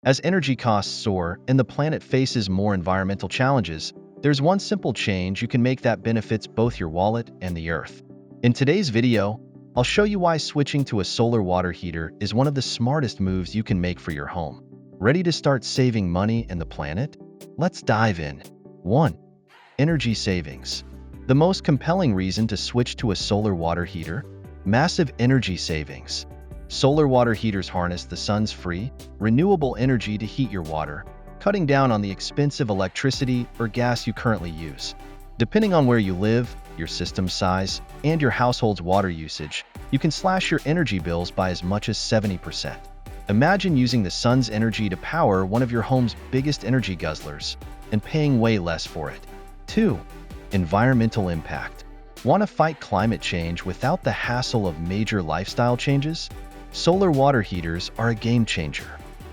As energy costs soar and the planet faces more environmental challenges, there's one simple change you can make that benefits both your wallet and the Earth. In today's video, I'll show you why switching to a solar water heater is one of the smartest moves you can make for your home. Ready to start saving money and the planet? Let's dive in. 1. Energy savings. The most compelling reason to switch to a solar water heater? Massive energy savings. Solar water heaters harness the sun's free, renewable energy to heat your water, cutting down on the expensive electricity or gas you currently use. Depending on where you live, your system size, and your household's water usage, you can slash your energy bills by as much as 70%. Imagine using the sun's energy to power one of your home's biggest energy guzzlers and paying way less for it. 2. Environmental impact. Want to fight climate change without the hassle of major lifestyle changes? Solar water heaters are a game changer.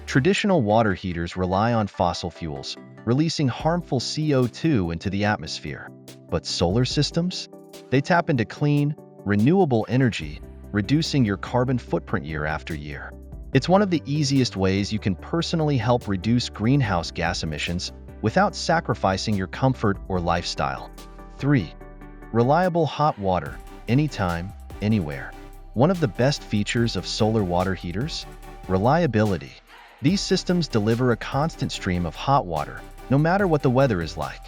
Traditional water heaters rely on fossil fuels, releasing harmful CO2 into the atmosphere. But solar systems? They tap into clean, renewable energy, reducing your carbon footprint year after year. It's one of the easiest ways you can personally help reduce greenhouse gas emissions without sacrificing your comfort or lifestyle. 3. Reliable hot water, anytime, anywhere. One of the best features of solar water heaters? Reliability. These systems deliver a constant stream of hot water, no matter what the weather is like.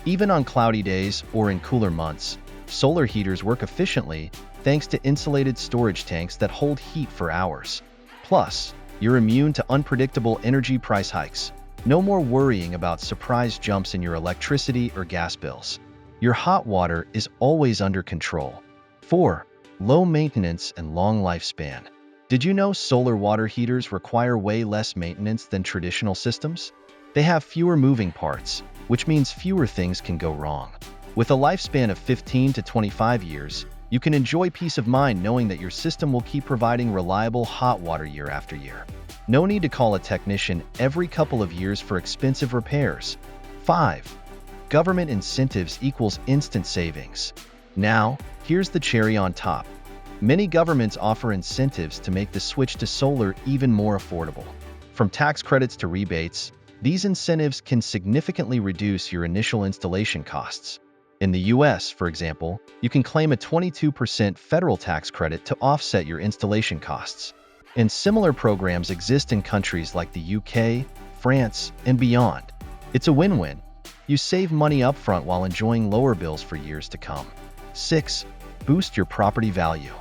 Even on cloudy days or in cooler months, solar heaters work efficiently thanks to insulated storage tanks that hold heat for hours. Plus, you're immune to unpredictable energy price hikes. No more worrying about surprise jumps in your electricity or gas bills. Your hot water is always under control. 4. Low maintenance and long lifespan. Did you know solar water heaters require way less maintenance than traditional systems? They have fewer moving parts, which means fewer things can go wrong. With a lifespan of 15 to 25 years, you can enjoy peace of mind knowing that your system will keep providing reliable hot water year after year. No need to call a technician every couple of years for expensive repairs. 5. Government incentives equals instant savings. Now, here's the cherry on top. Many governments offer incentives to make the switch to solar even more affordable. From tax credits to rebates, these incentives can significantly reduce your initial installation costs. In the US, for example, you can claim a 22% federal tax credit to offset your installation costs. And similar programs exist in countries like the UK, France, and beyond. It's a win-win. You save money upfront while enjoying lower bills for years to come. 6. Boost your property value.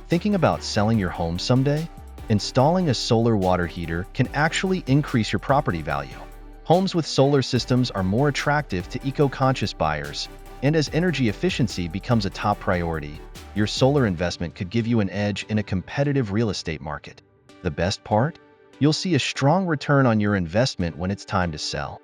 Thinking about selling your home someday? Installing a solar water heater can actually increase your property value. Homes with solar systems are more attractive to eco-conscious buyers, and as energy efficiency becomes a top priority, your solar investment could give you an edge in a competitive real estate market. The best part? You'll see a strong return on your investment when it's time to sell.